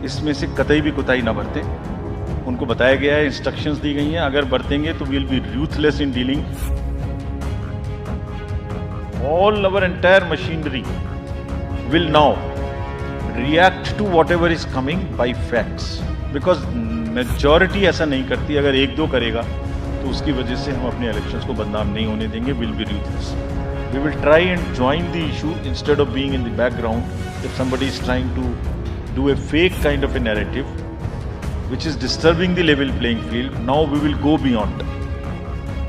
इसमें से कतई भी कोताही ना बरतें। उनको बताया गया है, इंस्ट्रक्शंस दी गई हैं, अगर बरतेंगे तो will be ruthless in dealing. All our entire machinery will now react to whatever is coming by facts, because majority ऐसा नहीं करती। अगर एक दो करेगा तो उसकी वजह से हम अपने इलेक्शंस को बदनाम नहीं होने देंगे। Will be ruthless. We will try and join the issue instead of being in the background. If somebody is trying to do a fake kind of a narrative which is disturbing the level playing field, now we will go beyond.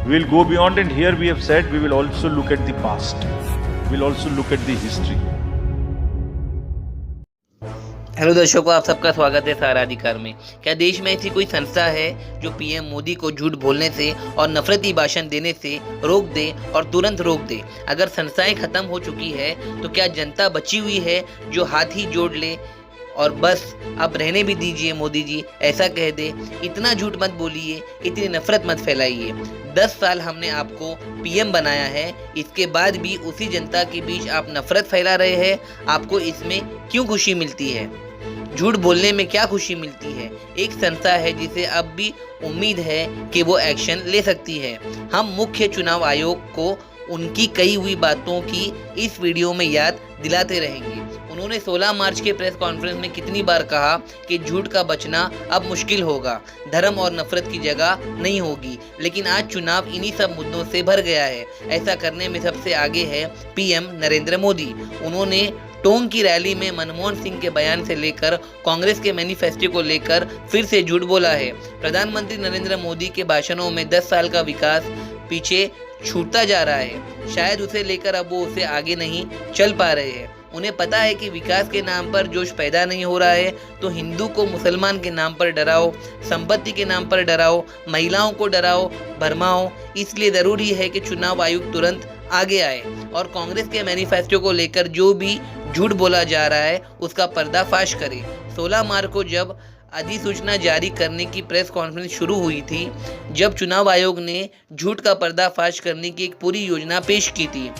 We will go beyond, and here we have said we will also look at the past. We will also look at the history. Hello दर्शकों, आप सबका स्वागत है सहारा अधिकार में। क्या देश में ऐसी कोई संस्था है जो पीएम मोदी को झूठ बोलने से और नफरती भाषण देने से रोक दे और तुरंत रोक दे? अगर संस्थाएं खत्म हो चुकी है तो क्या जनता बची हुई है जो हाथ ही जोड़ ले और बस अब रहने भी दीजिए मोदी जी, ऐसा कह दे? इतना झूठ मत बोलिए, इतनी नफरत मत फैलाइए। 10 साल हमने आपको पीएम बनाया है, इसके बाद भी उसी जनता के बीच आप नफरत फैला रहे हैं। आपको इसमें क्यों खुशी मिलती है? झूठ बोलने में क्या खुशी मिलती है? एक संस्था है जिसे अब भी उम्मीद है कि वो एक्शन ले सकती है। हम मुख्य चुनाव आयोग को उनकी कही हुई बातों की इस वीडियो में याद दिलाते रहेंगे। उन्होंने 16 मार्च के प्रेस कॉन्फ्रेंस में कितनी बार कहा कि झूठ का बचना अब मुश्किल होगा, धर्म और नफरत की जगह नहीं होगी। लेकिन आज चुनाव इन्हीं सब मुद्दों से भर गया है। ऐसा करने में सबसे आगे है पीएम नरेंद्र मोदी। उन्होंने टोंक की रैली में मनमोहन सिंह के बयान से लेकर कांग्रेस के मैनिफेस्टो को लेकर फिर से झूठ बोला है। प्रधानमंत्री नरेंद्र मोदी के भाषणों में 10 साल का विकास पीछे छूटता जा रहा है। शायद उसे लेकर अब वो उसे आगे नहीं चल पा रहे हैं। उन्हें पता है कि विकास के नाम पर जोश पैदा नहीं हो रहा है तो हिंदू को मुसलमान के नाम पर डराओ, संपत्ति के नाम पर डराओ, महिलाओं को डराओ, भरमाओ। इसलिए ज़रूरी है कि चुनाव आयोग तुरंत आगे आए और कांग्रेस के मैनिफेस्टो को लेकर जो भी झूठ बोला जा रहा है उसका पर्दाफाश करे। 16 मार्च को जब अधिसूचना जारी करने की प्रेस कॉन्फ्रेंस शुरू हुई थी, जब चुनाव आयोग ने झूठ का पर्दाफाश करने की एक पूरी योजना पेश की थी।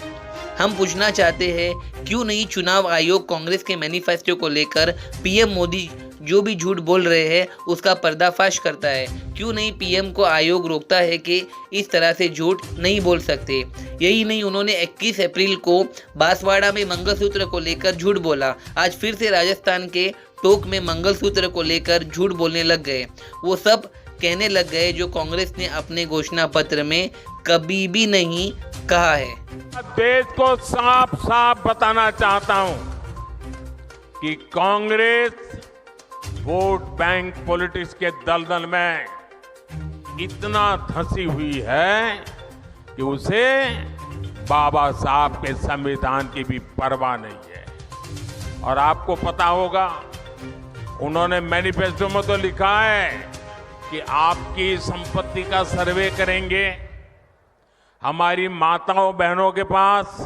हम पूछना चाहते हैं, क्यों नहीं चुनाव आयोग कांग्रेस के मैनिफेस्टो को लेकर पीएम मोदी जो भी झूठ बोल रहे हैं उसका पर्दाफाश करता है? क्यों नहीं पीएम को आयोग रोकता है कि इस तरह से झूठ नहीं बोल सकते? यही नहीं, उन्होंने 21 अप्रैल को बांसवाड़ा में मंगलसूत्र को लेकर झूठ बोला। आज फिर से राजस्थान के टोंक में मंगलसूत्र को लेकर झूठ बोलने लग गए। वो सब कहने लग गए जो कांग्रेस ने अपने घोषणा पत्र में कभी भी नहीं कहा है। देश को साफ साफ बताना चाहता हूं कि कांग्रेस वोट बैंक पॉलिटिक्स के दलदल में इतना धंसी हुई है कि उसे बाबा साहब के संविधान की भी परवाह नहीं है। और आपको पता होगा, उन्होंने मैनिफेस्टो में तो लिखा है कि आपकी संपत्ति का सर्वे करेंगे। हमारी माताओं बहनों के पास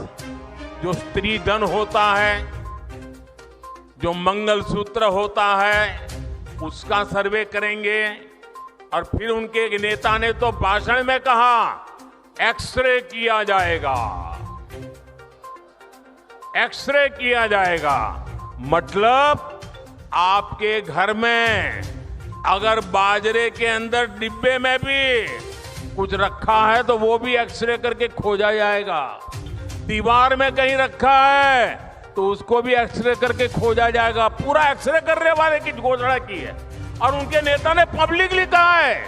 जो स्त्री धन होता है, जो मंगलसूत्र होता है, उसका सर्वे करेंगे। और फिर उनके नेता ने तो भाषण में कहा एक्सरे किया जाएगा, एक्सरे किया जाएगा। मतलब आपके घर में अगर बाजरे के अंदर डिब्बे में भी कुछ रखा है तो वो भी एक्सरे करके खोजा जाएगा। दीवार में कहीं रखा है तो उसको भी एक्सरे करके खोजा जाएगा। पूरा एक्सरे करने वाले की घोषणा की है और उनके नेता ने पब्लिकली कहा है।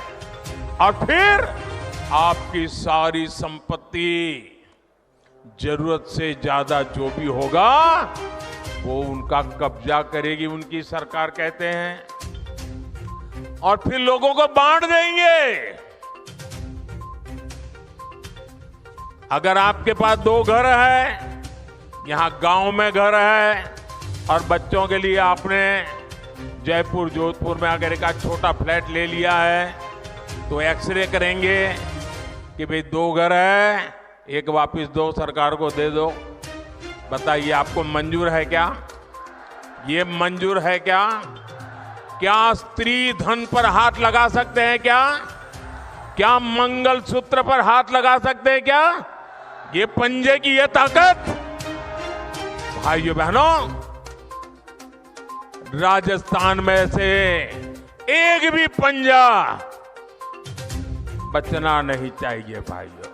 और फिर आपकी सारी संपत्ति, जरूरत से ज्यादा जो भी होगा वो उनका कब्जा करेगी उनकी सरकार, कहते हैं। और फिर लोगों को बांट देंगे। अगर आपके पास 2 घर है, यहां गांव में घर है और बच्चों के लिए आपने जयपुर जोधपुर में अगर एक छोटा फ्लैट ले लिया है तो एक्सरे करेंगे कि भाई 2 घर है, एक वापस दो, सरकार को दे दो। बताइए, आपको मंजूर है क्या? ये मंजूर है क्या? क्या स्त्री धन पर हाथ लगा सकते हैं क्या? क्या मंगलसूत्र पर हाथ लगा सकते हैं क्या? ये पंजे की ये ताकत, भाइयों बहनों, राजस्थान में से एक भी पंजा बचना नहीं चाहिए भाइयों।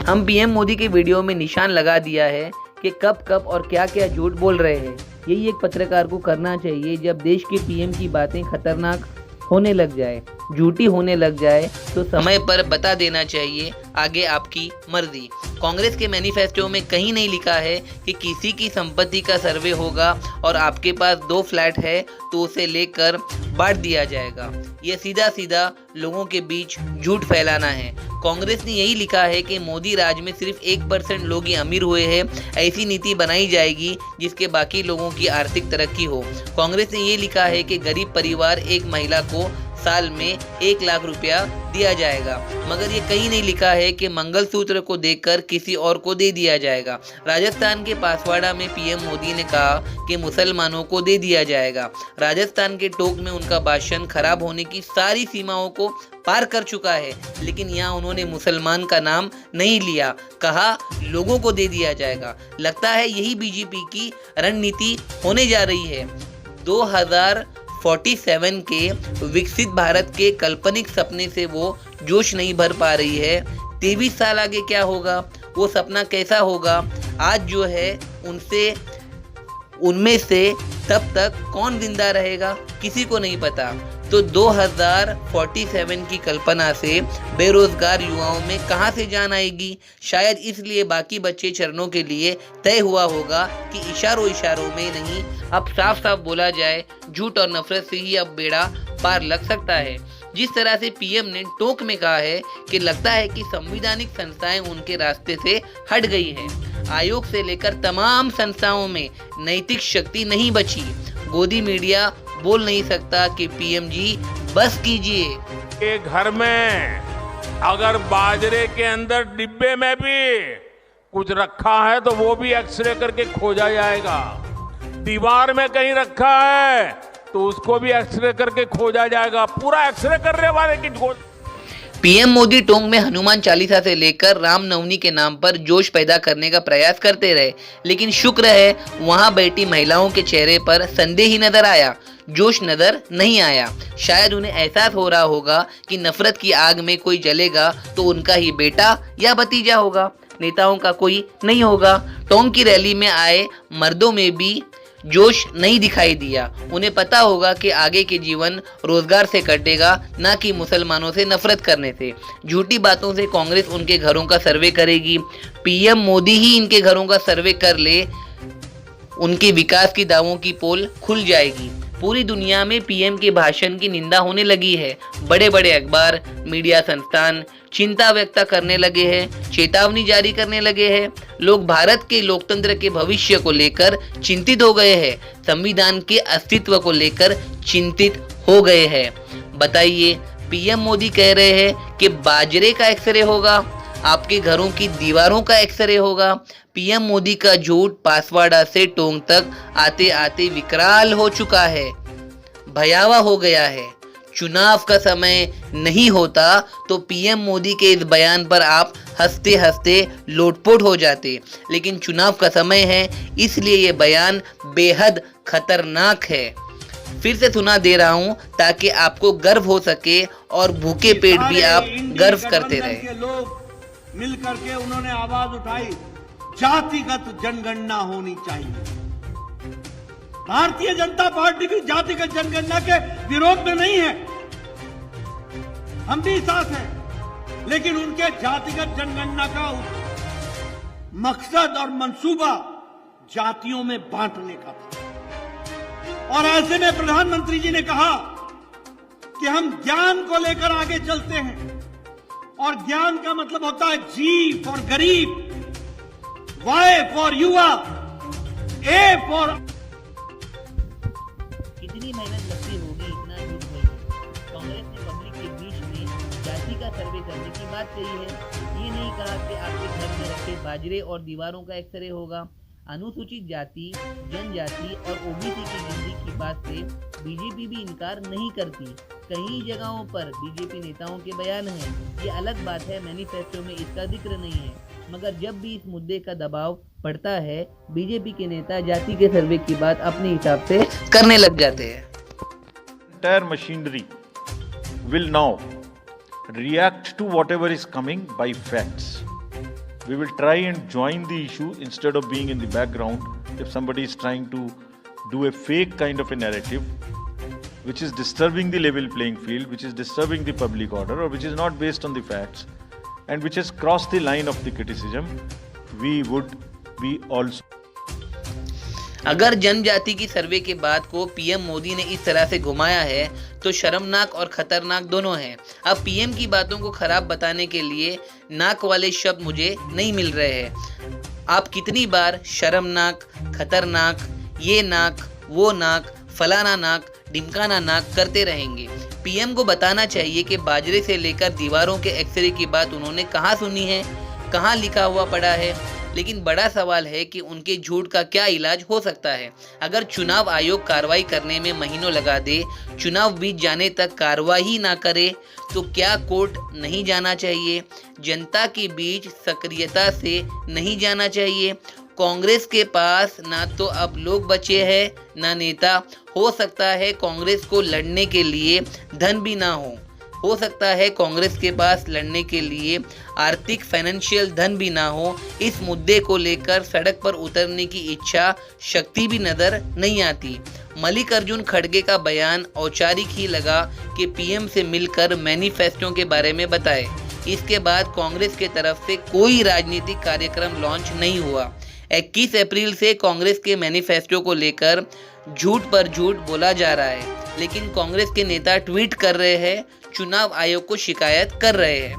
हम पीएम मोदी के वीडियो में निशान लगा दिया है कि कब कब और क्या क्या झूठ बोल रहे हैं। यही एक पत्रकार को करना चाहिए। जब देश के पीएम की बातें खतरनाक होने लग जाए, झूठी होने लग जाए, तो समय पर बता देना चाहिए, आगे आपकी मर्जी। कांग्रेस के मैनिफेस्टो में कहीं नहीं लिखा है कि किसी की संपत्ति का सर्वे होगा और आपके पास 2 फ्लैट है तो उसे लेकर बांट दिया जाएगा। ये सीधा सीधा लोगों के बीच झूठ फैलाना है। कांग्रेस ने यही लिखा है कि मोदी राज में सिर्फ 1% लोग ही अमीर हुए हैं। ऐसी नीति बनाई जाएगी जिसके बाकी लोगों की आर्थिक तरक्की हो। कांग्रेस ने ये लिखा है कि गरीब परिवार एक महिला को साल में 1 लाख रुपया दिया जाएगा, मगर ये कहीं नहीं लिखा है कि मंगलसूत्र को देखकर किसी और को दे दिया जाएगा। राजस्थान के पासवाड़ा में पीएम मोदी ने कहा कि मुसलमानों को दे दिया जाएगा। राजस्थान के टोंक में उनका भाषण खराब होने की सारी सीमाओं को पार कर चुका है, लेकिन यहाँ उन्होंने मुसलमान का नाम नहीं लिया, कहा लोगों को दे दिया जाएगा। लगता है यही बीजेपी की रणनीति होने जा रही है। 2047 के विकसित भारत के काल्पनिक सपने से वो जोश नहीं भर पा रही है। 23 साल आगे क्या होगा, वो सपना कैसा होगा, आज जो है उनमें से तब तक कौन जिंदा रहेगा, किसी को नहीं पता। तो 2047 की कल्पना से बेरोजगार युवाओं में कहां से जान आएगी। शायद इसलिए बाकी बच्चे चरणों के लिए तय हुआ होगा कि इशारों में नहीं, अब साफ साफ बोला जाए, झूठ और नफरत से ही अब बेड़ा पार लग सकता है। जिस तरह से पीएम ने टोंक में कहा है कि लगता है कि संवैधानिक संस्थाएं उनके रास्ते से हट गई हैं। आयोग से लेकर तमाम संस्थाओं में नैतिक शक्ति नहीं बची। गोदी मीडिया बोल नहीं सकता कि पीएम जी बस कीजिए। के घर में अगर बाजरे के अंदर डिब्बे में भी कुछ रखा है तो वो भी एक्सरे करके खोजा जाएगा। दीवार में कहीं रखा है तो उसको भी एक्सरे करके खोजा जाएगा। पूरा एक्सरे करने वाले की खोज। पीएम मोदी टोंक में हनुमान चालीसा से लेकर रामनवमी के नाम पर जोश पैदा करने का प्रयास करते रहे, लेकिन शुक्र है वहां बैठी महिलाओं के चेहरे पर संदेह ही नजर आया, जोश नजर नहीं आया। शायद उन्हें एहसास हो रहा होगा कि नफरत की आग में कोई जलेगा तो उनका ही बेटा या भतीजा होगा, नेताओं का कोई नहीं होगा। टोंक की रैली में आए मर्दों में भी जोश नहीं दिखाई दिया। उन्हें पता होगा कि आगे के जीवन रोजगार से कटेगा, ना कि मुसलमानों से नफरत करने से। झूठी बातों से कांग्रेस उनके घरों का सर्वे करेगी। पीएम मोदी ही इनके घरों का सर्वे कर ले, उनके विकास की दावों की पोल खुल जाएगी। पूरी दुनिया में पीएम के भाषण की निंदा होने लगी है। बड़े बड़े अखबार, मीडिया संस्थान चिंता व्यक्त करने लगे हैं, चेतावनी जारी करने लगे हैं। लोग भारत के लोकतंत्र के भविष्य को लेकर चिंतित हो गए हैं, संविधान के अस्तित्व को लेकर चिंतित हो गए हैं। बताइए, पीएम मोदी कह रहे हैं कि बाजरे का एक्सरे होगा, आपके घरों की दीवारों का एक्सरे होगा। पीएम मोदी का झूठ पासवाड़ा से टोंक तक आते आते विकराल हो चुका है, भयावह हो गया है। चुनाव का समय नहीं होता तो पीएम मोदी के इस बयान पर आप हंसते हंसते लोटपोट हो जाते, लेकिन चुनाव का समय है इसलिए ये बयान बेहद खतरनाक है। फिर से सुना दे रहा हूँ ताकि आपको गर्व हो सके और भूखे पेट भी आप गर्व करते रहे। लोग मिल करके उन्होंने आवाज उठाई, जातिगत जनगणना होनी चाहिए। भारतीय जनता पार्टी भी जातिगत जनगणना के विरोध में नहीं है, हम भी साथ हैं, लेकिन उनके जातिगत जनगणना का मकसद और मंसूबा जातियों में बांटने का था। और ऐसे में प्रधानमंत्री जी ने कहा कि हम ज्ञान को लेकर आगे चलते हैं, और ज्ञान का मतलब होता है जी फॉर गरीब, वाई फॉर युवा, ए फॉर। कितनी मेहनत लगती होगी इतना झूठ बोलने। कांग्रेस ने पब्लिक के बीच में जाति का सर्वे करने की बात कही है। ये नहीं कहा कि आपके घर में रखे बाजरे और दीवारों का एक्सरे होगा। अनुसूचित जाति, जनजाति और ओबीसी की गिनती की बात से बीजेपी भी इनकार नहीं करती। कई जगहों पर बीजेपी नेताओं के बयान हैं, ये अलग बात है मैनिफेस्टो में इसका जिक्र नहीं है। मगर जब भी इस मुद्दे का दबाव पड़ता है, बीजेपी के नेता जाति के सर्वे की बात अपने हिसाब से करने लग जाते हैं। Entire machinery will now react to whatever is coming by facts. We will try and join the issue instead of being in the background. If somebody is trying to do a fake kind of a narrative, which is disturbing the level playing field, which is disturbing the public order, or which is not based on the facts, and which has crossed the line of the criticism, we would be also. अगर जनजाति की सर्वे के बाद को PM Modi ने इस तरह से घुमाया है तो शर्मनाक और खतरनाक दोनों हैं। अब पीएम की बातों को खराब बताने के लिए नाक वाले शब्द मुझे नहीं मिल रहे हैं। आप कितनी बार शर्मनाक, खतरनाक, ये नाक, वो नाक, फलाना नाक, ढिमकाना नाक करते रहेंगे। पीएम को बताना चाहिए कि बाजरे से लेकर दीवारों के एक्सरे की बात उन्होंने कहाँ सुनी है, कहाँ लिखा हुआ पड़ा है। लेकिन बड़ा सवाल है कि उनके झूठ का क्या इलाज हो सकता है। अगर चुनाव आयोग कार्रवाई करने में महीनों लगा दे, चुनाव बीत जाने तक कार्रवाई ना करे, तो क्या कोर्ट नहीं जाना चाहिए? जनता के बीच सक्रियता से नहीं जाना चाहिए? कांग्रेस के पास ना तो अब लोग बचे हैं ना नेता। हो सकता है कांग्रेस को लड़ने के लिए धन भी ना हो सकता है कांग्रेस के पास लड़ने के लिए आर्थिक फाइनेंशियल धन भी ना हो। इस मुद्दे को लेकर सड़क पर उतरने की इच्छा शक्ति भी नजर नहीं आती। मल्लिकार्जुन खड़गे का बयान औपचारिक ही लगा कि पीएम से मिलकर मैनिफेस्टो के बारे में बताए। इसके बाद कांग्रेस के तरफ से कोई राजनीतिक कार्यक्रम लॉन्च नहीं हुआ। 21 अप्रैल से कांग्रेस के मैनिफेस्टो को लेकर झूठ पर झूठ बोला जा रहा है, लेकिन कांग्रेस के नेता ट्वीट कर रहे हैं, चुनाव आयोग को शिकायत कर रहे हैं।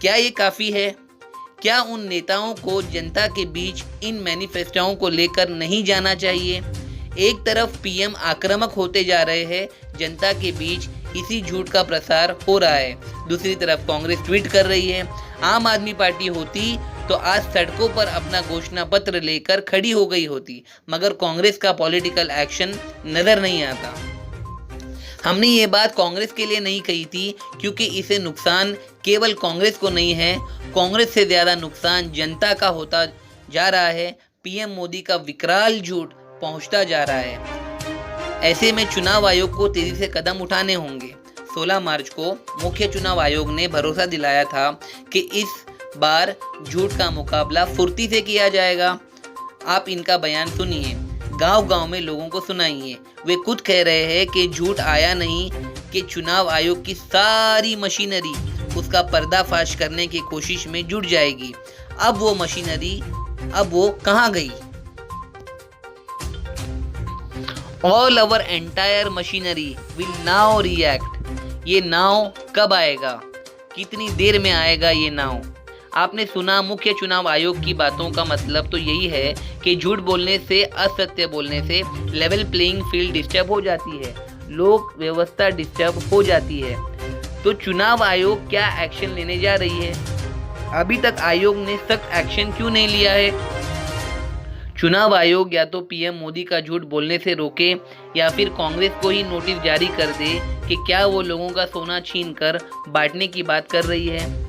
क्या ये काफ़ी है? क्या उन नेताओं को जनता के बीच इन मैनिफेस्टों को लेकर नहीं जाना चाहिए? एक तरफ पीएम आक्रामक होते जा रहे हैं, जनता के बीच इसी झूठ का प्रसार हो रहा है। दूसरी तरफ कांग्रेस ट्वीट कर रही है। आम आदमी पार्टी होती तो आज सड़कों पर अपना घोषणा पत्र लेकर खड़ी हो गई होती, मगर कांग्रेस का पॉलिटिकल एक्शन नजर नहीं आता। हमने ये बात कांग्रेस के लिए नहीं कही थी, क्योंकि इसे नुकसान केवल कांग्रेस को नहीं है, कांग्रेस से ज़्यादा नुकसान जनता का होता जा रहा है। पीएम मोदी का विकराल झूठ पहुंचता जा रहा है। ऐसे में चुनाव आयोग को तेजी से कदम उठाने होंगे। 16 मार्च को मुख्य चुनाव आयोग ने भरोसा दिलाया था कि इस बार झूठ का मुकाबला फुर्ती से किया जाएगा। आप इनका बयान सुनिए, गांव-गांव में लोगों को सुनाइए। वे खुद कह रहे हैं कि झूठ आया नहीं, कि चुनाव आयोग की सारी मशीनरी उसका पर्दाफाश करने की कोशिश में जुट जाएगी। अब वो मशीनरी वो कहाँ गई? All our entire machinery will now react. ये नाव कब आएगा? कितनी देर में आएगा ये नाव? आपने सुना, मुख्य चुनाव आयोग की बातों का मतलब तो यही है कि झूठ बोलने से, असत्य बोलने से लेवल प्लेइंग फील्ड डिस्टर्ब हो जाती है, लोक व्यवस्था डिस्टर्ब हो जाती है। तो चुनाव आयोग क्या एक्शन लेने जा रही है? अभी तक आयोग ने सख्त एक्शन क्यों नहीं लिया है? चुनाव आयोग या तो पीएम मोदी का झूठ बोलने से रोके, या फिर कांग्रेस को ही नोटिस जारी कर दे कि क्या वो लोगों का सोना छीनकर बांटने की बात कर रही है।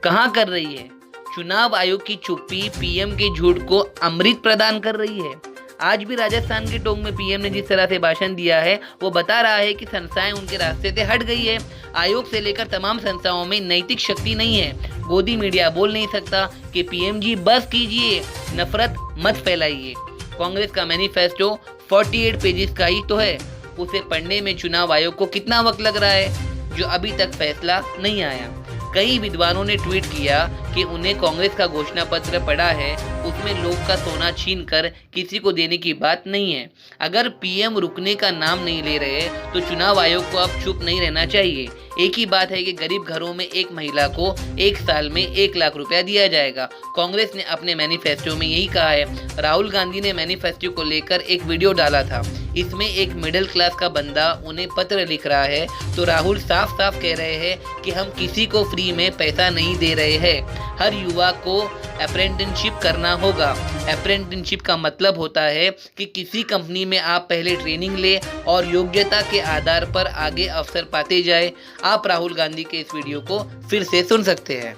कहाँ कर रही है? चुनाव आयोग की चुप्पी पीएम के झूठ को अमृत प्रदान कर रही है। आज भी राजस्थान के टोंक में पीएम ने जिस तरह से भाषण दिया है, वो बता रहा है कि संस्थाएं उनके रास्ते से हट गई है। आयोग से लेकर तमाम संस्थाओं में नैतिक शक्ति नहीं है। गोदी मीडिया बोल नहीं सकता कि पीएम जी बस कीजिए, नफरत मत फैलाइए। कांग्रेस का मैनिफेस्टो 48 पेजेस का ही तो है। उसे पढ़ने में चुनाव आयोग को कितना वक्त लग रहा है, जो अभी तक फैसला नहीं आया। कई विद्वानों ने ट्वीट किया कि उन्हें कांग्रेस का घोषणा पत्र पढ़ा है, उसमें लोग का सोना छीनकर किसी को देने की बात नहीं है। अगर पीएम रुकने का नाम नहीं ले रहे तो चुनाव आयोग को अब चुप नहीं रहना चाहिए। एक ही बात है कि गरीब घरों में एक महिला को 1 साल में 1 लाख रुपया दिया जाएगा। कांग्रेस ने अपने मैनिफेस्टो में यही कहा है। राहुल गांधी ने मैनिफेस्टो को लेकर एक वीडियो डाला था। इसमें एक मिडिल क्लास का बंदा उन्हें पत्र लिख रहा है, तो राहुल साफ साफ कह रहे हैं कि हम किसी को फ्री में पैसा नहीं दे रहे हैं। हर युवा को अप्रेंटिसशिप करना होगा। अप्रेंटिसशिप का मतलब होता है कि किसी कंपनी में आप पहले ट्रेनिंग ले और योग्यता के आधार पर आगे अवसर पाते जाए। आप राहुल गांधी के इस वीडियो को फिर से सुन सकते हैं।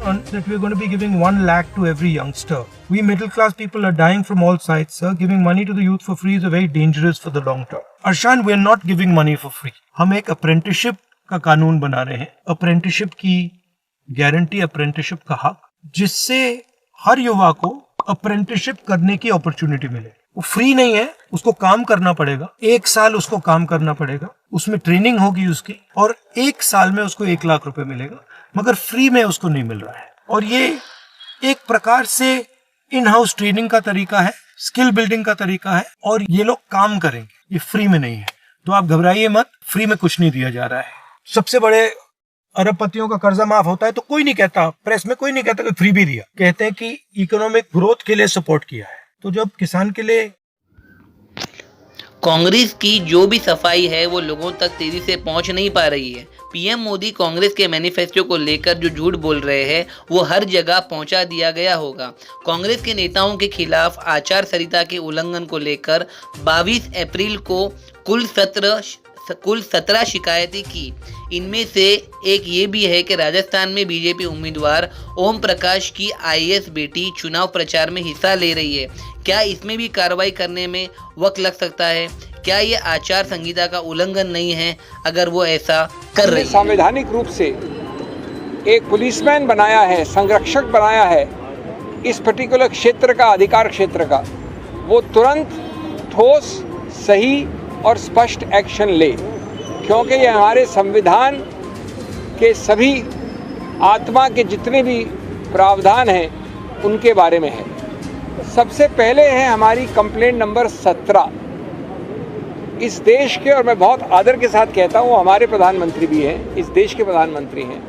that we're going to be giving 1 lakh to every youngster. We middle class people are dying from all sides, sir. Giving money to the youth for free is very dangerous for the long term. Arshan, we're not giving money for free. हम एक apprenticeship का कानून बना रहे हैं. Apprenticeship की guarantee, apprenticeship का हक, जिससे हर युवा को apprenticeship करने की अपॉर्चुनिटी मिले. वो फ्री नहीं है, उसको काम करना पड़ेगा. 1 साल उसको काम करना पड़ेगा, उसमें ट्रेनिंग होगी उसकी, और 1 साल में उसको 1 लाख रुपए मिलेगा, मगर फ्री में उसको नहीं मिल रहा है. और ये एक प्रकार से इन हाउस ट्रेनिंग का तरीका है, स्किल बिल्डिंग का तरीका है, और ये लोग काम करेंगे, ये फ्री में नहीं है. तो आप घबराइए मत, फ्री में कुछ नहीं दिया जा रहा है. सबसे बड़े अरबपतियों का कर्जा माफ होता है तो कोई नहीं कहता, प्रेस में कोई नहीं कहता कि फ्री भी दिया. कहते हैं कि इकोनॉमिक ग्रोथ के लिए सपोर्ट किया है. तो जब किसान के लिए कांग्रेस की जो भी सफाई है वो लोगों तक तेजी से पहुंच नहीं पा रही है. पीएम मोदी कांग्रेस के मैनिफेस्टो को लेकर जो झूठ बोल रहे हैं वो हर जगह पहुंचा दिया गया होगा. कांग्रेस के नेताओं के खिलाफ आचार संहिता के उल्लंघन को लेकर 22 अप्रैल को कुल 17 शिकायतें की. इनमें से एक ये भी है कि राजस्थान में बीजेपी उम्मीदवार ओम प्रकाश की आईएएस बेटी चुनाव प्रचार में हिस्सा ले रही है. क्या इसमें भी कार्रवाई करने में वक्त लग सकता है? क्या ये आचार संहिता का उल्लंघन नहीं है अगर वो ऐसा कर रही है? संवैधानिक रूप से एक पुलिसमैन बनाया है, संरक्षक बनाया है इस पर्टिकुलर क्षेत्र का, अधिकार क्षेत्र का, वो तुरंत ठोस, सही और स्पष्ट एक्शन ले, क्योंकि ये हमारे संविधान के सभी आत्मा के जितने भी प्रावधान हैं उनके बारे में है. सबसे पहले है हमारी कंप्लेंट नंबर 17. इस देश के, और मैं बहुत आदर के साथ कहता हूँ, हमारे प्रधानमंत्री भी हैं, इस देश के प्रधानमंत्री हैं,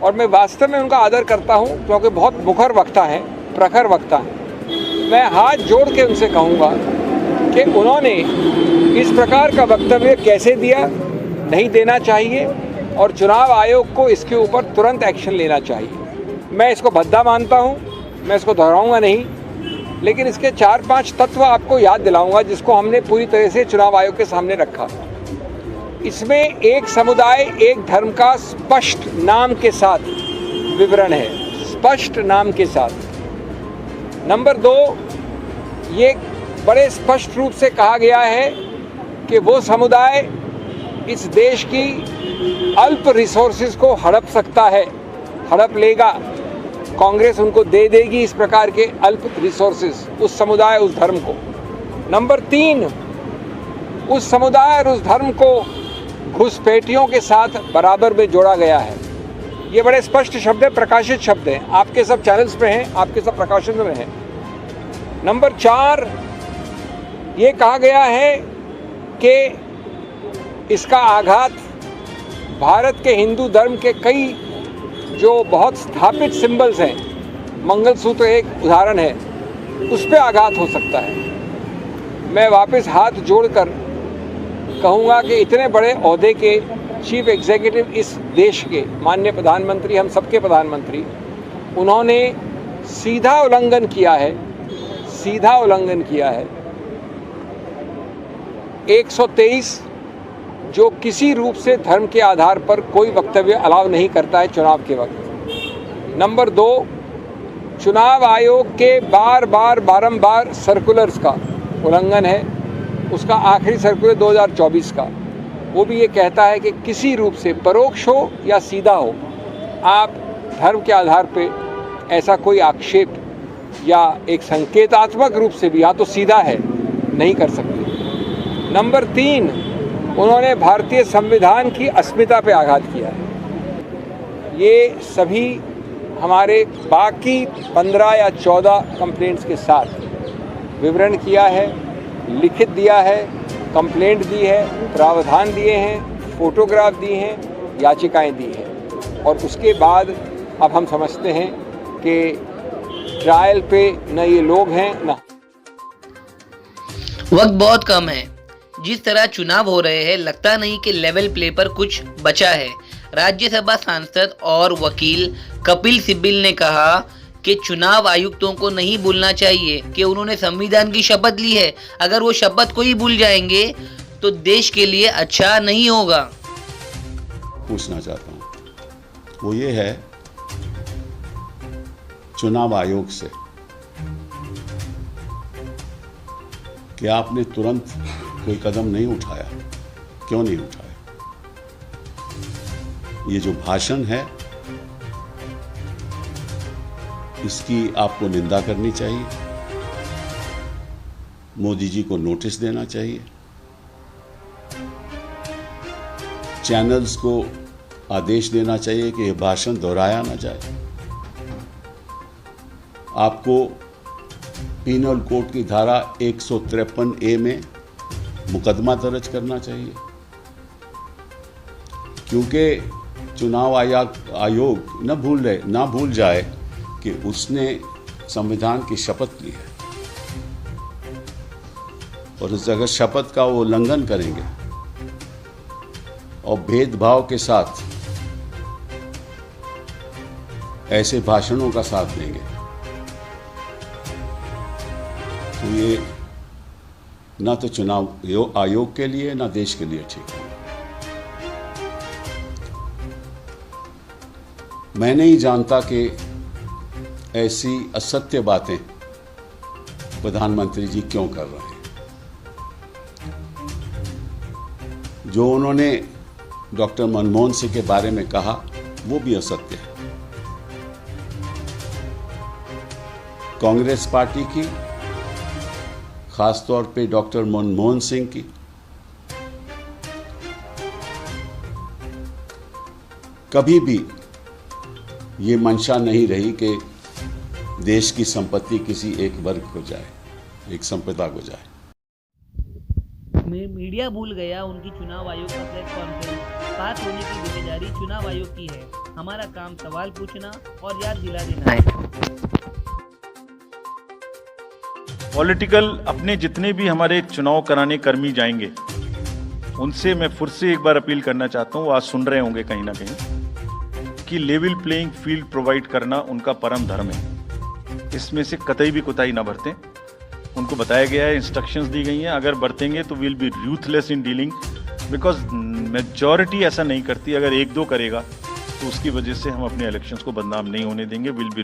और मैं वास्तव में उनका आदर करता हूँ क्योंकि बहुत मुखर वक्ता हैं, प्रखर वक्ता हैं. मैं हाथ जोड़ के उनसे कहूँगा कि उन्होंने इस प्रकार का वक्तव्य कैसे दिया, नहीं देना चाहिए, और चुनाव आयोग को इसके ऊपर तुरंत एक्शन लेना चाहिए. मैं इसको भद्दा मानता हूँ, मैं इसको दोहराऊंगा नहीं, लेकिन इसके 4-5 तत्व आपको याद दिलाऊंगा जिसको हमने पूरी तरह से चुनाव आयोग के सामने रखा. इसमें एक समुदाय एक धर्म का स्पष्ट नाम के साथ विवरण है, स्पष्ट नाम के साथ. नंबर 2, ये बड़े स्पष्ट रूप से कहा गया है कि वो समुदाय इस देश की अल्प रिसोर्सेज को हड़प सकता है, हड़प लेगा, कांग्रेस उनको दे देगी इस प्रकार के अल्प रिसोर्सेज, उस समुदाय, उस धर्म को. नंबर 3, उस समुदाय और उस धर्म को घुसपैठियों के साथ बराबर में जोड़ा गया है. ये बड़े स्पष्ट शब्द है, प्रकाशित शब्द हैं, आपके सब चैनल्स पे हैं, आपके सब प्रकाशन में हैं. नंबर 4, ये कहा गया है कि इसका आघात भारत के हिंदू धर्म के कई जो बहुत स्थापित सिंबल्स हैं, मंगलसूत्र एक उदाहरण है, उस पर आघात हो सकता है. मैं वापस हाथ जोड़कर कहूँगा कि इतने बड़े ओहदे के चीफ एग्जीक्यूटिव इस देश के माननीय प्रधानमंत्री, हम सबके प्रधानमंत्री, उन्होंने सीधा उल्लंघन किया है, सीधा उल्लंघन किया है 123, जो किसी रूप से धर्म के आधार पर कोई वक्तव्य अलाउ नहीं करता है चुनाव के वक्त. नंबर 2, चुनाव आयोग के बारंबार सर्कुलर्स का उल्लंघन है. उसका आखिरी सर्कुलर 2024 का, वो भी ये कहता है कि किसी रूप से परोक्ष हो या सीधा हो, आप धर्म के आधार पे ऐसा कोई आक्षेप या एक संकेतात्मक रूप से भी, या तो सीधा है, नहीं कर सकते. नंबर 3, उन्होंने भारतीय संविधान की अस्मिता पे आघात किया है. ये सभी हमारे बाकी 15 या 14 कंप्लेंट्स के साथ विवरण किया है, लिखित दिया है, कंप्लेंट दी है, प्रावधान दिए हैं, फोटोग्राफ दिए हैं, याचिकाएं दी हैं. और उसके बाद अब हम समझते हैं कि ट्रायल पे न ये लोग हैं न. वक्त बहुत कम है. जिस तरह चुनाव हो रहे हैं लगता नहीं कि लेवल प्ले पर कुछ बचा है. राज्यसभा सांसद और वकील कपिल सिब्बल ने कहा कि चुनाव आयुक्तों को नहीं भूलना चाहिए कि उन्होंने संविधान की शपथ ली है. अगर वो शपथ को ही भूल जाएंगे तो देश के लिए अच्छा नहीं होगा. पूछना चाहता हूँ वो ये है चुनाव आयोग से कि आपने तुरंत कोई कदम नहीं उठाया। क्यों नहीं उठाया? ये जो भाषण है इसकी आपको निंदा करनी चाहिए, मोदी जी को नोटिस देना चाहिए, चैनल्स को आदेश देना चाहिए कि यह भाषण दोहराया ना जाए। आपको पीनल कोड की धारा 153A में मुकदमा दर्ज करना चाहिए, क्योंकि चुनाव आयोग न भूल जाए कि उसने संविधान की शपथ ली है और उस अगर शपथ का वो उल्लंघन करेंगे और भेदभाव के साथ ऐसे भाषणों का साथ देंगे तो ये ना तो चुनाव आयोग के लिए ना देश के लिए ठीक है। मैं नहीं जानता कि ऐसी असत्य बातें प्रधानमंत्री जी क्यों कर रहे हैं। जो उन्होंने डॉक्टर मनमोहन सिंह के बारे में कहा वो भी असत्य है। कांग्रेस पार्टी की, खासतौर पे डॉक्टर मनमोहन सिंह की कभी भी ये मंशा नहीं रही कि देश की संपत्ति किसी एक वर्ग को जाए, एक संप्रदाय को जाए। मीडिया भूल गया उनकी चुनाव आयोग का प्रेस कॉन्फ्रेंस। पास होने की जिम्मेदारी चुनाव आयोग की है। हमारा काम सवाल पूछना और याद दिला देना है। पॉलिटिकल अपने जितने भी हमारे चुनाव कराने कर्मी जाएंगे उनसे मैं फिर से एक बार अपील करना चाहता हूँ, आज सुन रहे होंगे कहीं ना कहीं, कि लेवल प्लेइंग फील्ड प्रोवाइड करना उनका परम धर्म है। इसमें से कतई भी कोताही ना बरतें। उनको बताया गया है, इंस्ट्रक्शंस दी गई हैं, अगर बरतेंगे तो will be ruthless in dealing, because majority ऐसा नहीं करती। अगर एक दो करेगा तो उसकी वजह से हम अपने इलेक्शंस को बदनाम नहीं होने देंगे। विल बी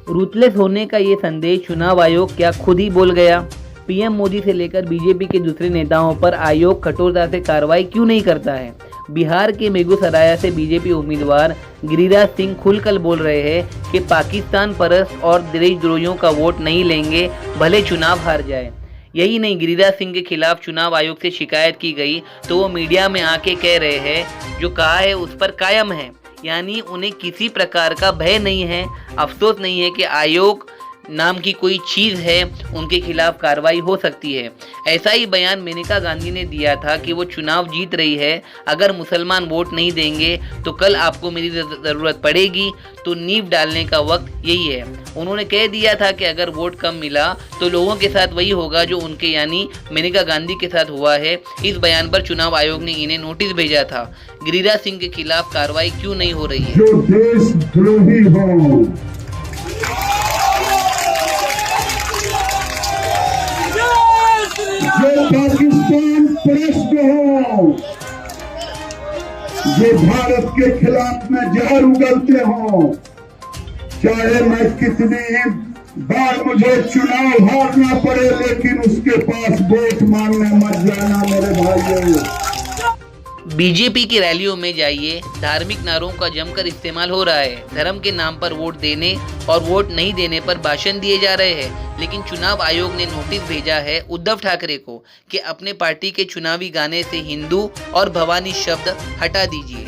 रूथलेस होने का ये संदेश चुनाव आयोग क्या खुद ही बोल गया? पीएम मोदी से लेकर बीजेपी के दूसरे नेताओं पर आयोग कठोरता से कार्रवाई क्यों नहीं करता है? बिहार के बेगूसराय से बीजेपी उम्मीदवार गिरिराज सिंह खुलकर बोल रहे हैं कि पाकिस्तान परस्त और देशद्रोहियों का वोट नहीं लेंगे, भले चुनाव हार जाए। यही नहीं, गिरिराज सिंह के खिलाफ चुनाव आयोग से शिकायत की गई तो वो मीडिया में आके कह रहे हैं जो कहा है उस पर कायम है, यानी उन्हें किसी प्रकार का भय नहीं है, अफसोस नहीं है कि आयोग नाम की कोई चीज़ है, उनके खिलाफ कार्रवाई हो सकती है। ऐसा ही बयान मेनका गांधी ने दिया था कि वो चुनाव जीत रही है, अगर मुसलमान वोट नहीं देंगे तो कल आपको मेरी ज़रूरत पड़ेगी, तो नींव डालने का वक्त यही है। उन्होंने कह दिया था कि अगर वोट कम मिला तो लोगों के साथ वही होगा जो उनके यानी मेनका गांधी के साथ हुआ है। इस बयान पर चुनाव आयोग ने इन्हें नोटिस भेजा था। गिरिराज सिंह के खिलाफ कार्रवाई क्यों नहीं हो रही है? जो देशद्रोही हो, जो पाकिस्तान परस्त हो, जो भारत के खिलाफ में जहर उगलते हो, चाहे मैं कितनी बार मुझे चुनाव हारना पड़े, लेकिन उसके पास वोट मांगने मत जाना मेरे भाइयों। बीजेपी की रैलियों में जाइए, धार्मिक नारों का जमकर इस्तेमाल हो रहा है। धर्म के नाम पर वोट देने और वोट नहीं देने पर भाषण दिए जा रहे हैं। लेकिन चुनाव आयोग ने नोटिस भेजा है उद्धव ठाकरे को कि अपने पार्टी के चुनावी गाने से हिंदू और भवानी शब्द हटा दीजिए।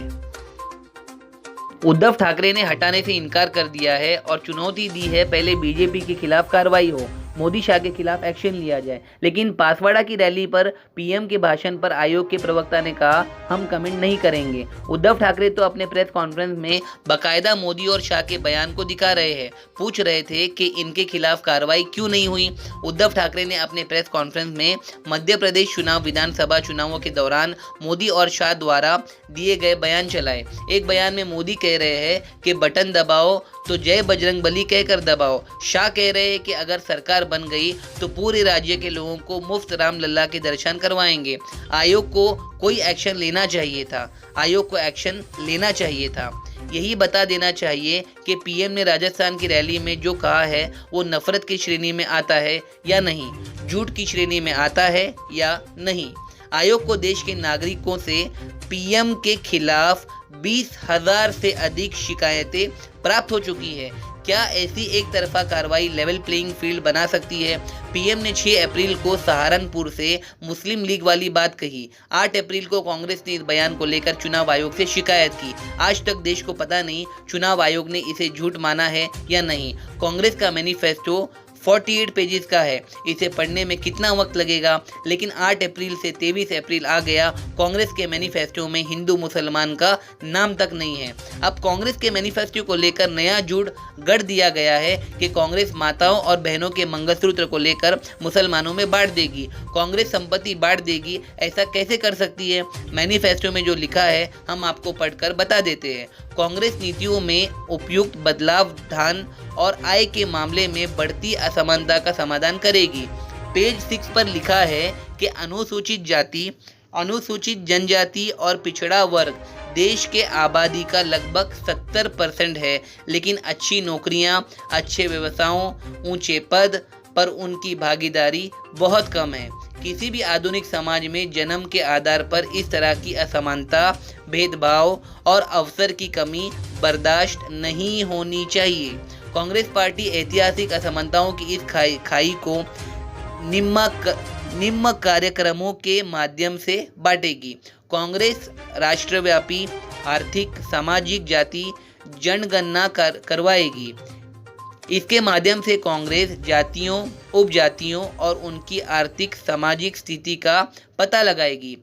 उद्धव ठाकरे ने हटाने से इनकार कर दिया है और चुनौती दी है पहले बीजेपी के खिलाफ कार्रवाई हो, मोदी शाह के खिलाफ एक्शन लिया जाए। लेकिन पासवाड़ा की रैली पर पीएम के भाषण पर आयोग के प्रवक्ता ने कहा हम कमेंट नहीं करेंगे। उद्धव ठाकरे तो अपने प्रेस कॉन्फ्रेंस में बाकायदा मोदी और शाह के बयान को दिखा रहे हैं, पूछ रहे थे कि इनके खिलाफ कार्रवाई क्यों नहीं हुई। उद्धव ठाकरे ने अपने प्रेस कॉन्फ्रेंस में मध्य प्रदेश चुनाव विधानसभा चुनावों के दौरान मोदी और शाह द्वारा दिए गए बयान चलाए। एक बयान में मोदी कह रहे हैं कि बटन दबाओ तो जय बजरंगबली कहकर दबाओ। शाह कह रहे हैं कि अगर सरकार बन गई तो पूरे राज्य के लोगों को मुफ्त राम लल्ला के दर्शन करवाएंगे। आयोग को कोई एक्शन लेना चाहिए था, आयोग को एक्शन लेना चाहिए था। यही बता देना चाहिए कि पीएम ने राजस्थान की रैली में जो कहा है वो नफरत की श्रेणी में आता है या नहीं, झूठ की श्रेणी में आता है या नहीं। आयोग को देश के नागरिकों से पीएम के खिलाफ 20,000 से अधिक शिकायतें प्राप्त हो चुकी है। क्या ऐसी एक तरफा कार्रवाई लेवल प्लेइंग फील्ड बना सकती है? पीएम ने 6 अप्रैल को सहारनपुर से मुस्लिम लीग वाली बात कही। 8 अप्रैल को कांग्रेस ने इस बयान को लेकर चुनाव आयोग से शिकायत की। आज तक देश को पता नहीं चुनाव आयोग ने इसे झूठ माना है या नहीं। कांग्रेस का मैनिफेस्टो 48 पेजेस का है, इसे पढ़ने में कितना वक्त लगेगा, लेकिन 8 अप्रैल से 23 अप्रैल आ गया, कांग्रेस के मैनिफेस्टो में हिंदू मुसलमान का नाम तक नहीं है। अब कांग्रेस के मैनिफेस्टो को लेकर नया झूठ गढ़ दिया गया है कि कांग्रेस माताओं और बहनों के मंगलसूत्र को लेकर मुसलमानों में बांट देगी, कांग्रेस संपत्ति बांट देगी। ऐसा कैसे कर सकती है? मैनिफेस्टो में जो लिखा है हम आपको पढ़कर बता देते हैं। कांग्रेस नीतियों में उपयुक्त बदलाव, धन और आय के मामले में बढ़ती असमानता का समाधान करेगी। पेज 6 पर लिखा है कि अनुसूचित जाति, अनुसूचित जनजाति और पिछड़ा वर्ग देश के आबादी का लगभग 70% है, लेकिन अच्छी नौकरियां, अच्छे व्यवसायों, ऊंचे पद पर उनकी भागीदारी बहुत कम है। किसी भी आधुनिक समाज में जन्म के आधार पर इस तरह की असमानता, भेदभाव और अवसर की कमी बर्दाश्त नहीं होनी चाहिए। कांग्रेस पार्टी ऐतिहासिक असमानताओं की इस खाई को निम्न कार्यक्रमों के माध्यम से बांटेगी। कांग्रेस राष्ट्रव्यापी आर्थिक, सामाजिक, जाति जनगणना करवाएगी। इसके माध्यम से कांग्रेस जातियों, उपजातियों और उनकी आर्थिक, सामाजिक स्थिति का पता लगाएगी।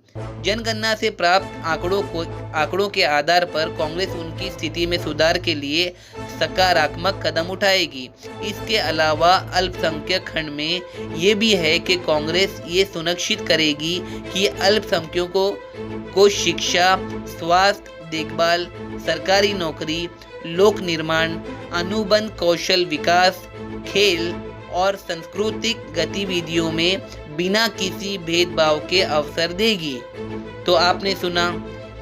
जनगणना से प्राप्त आंकड़ों के आधार पर कांग्रेस उनकी स्थिति में सुधार के लिए सकारात्मक कदम उठाएगी। इसके अलावा अल्पसंख्यक खंड में ये भी है कि कांग्रेस ये सुनिश्चित करेगी कि अल्पसंख्यकों को शिक्षा, स्वास्थ्य देखभाल, सरकारी नौकरी, लोक निर्माण, अनुबंध कौशल विकास, खेल और सांस्कृतिक गतिविधियों में बिना किसी भेदभाव के अवसर देगी। तो आपने सुना,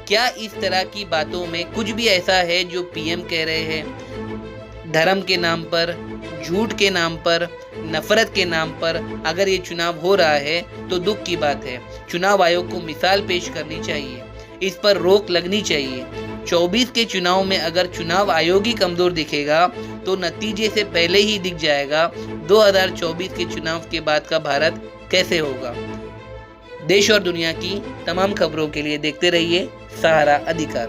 क्या इस तरह की बातों में कुछ भी ऐसा है जो पीएम कह रहे हैं? धर्म के नाम पर, झूठ के नाम पर, नफरत के नाम पर अगर ये चुनाव हो रहा है तो दुख की बात है। चुनाव आयोग को मिसाल पेश करनी चाहिए, इस पर रोक लगनी चाहिए। 24 के चुनाव में अगर चुनाव आयोग ही कमजोर दिखेगा तो नतीजे से पहले ही दिख जाएगा 2024 के चुनाव के बाद का भारत कैसे होगा। देश और दुनिया की तमाम खबरों के लिए देखते रहिए सहारा अधिकार।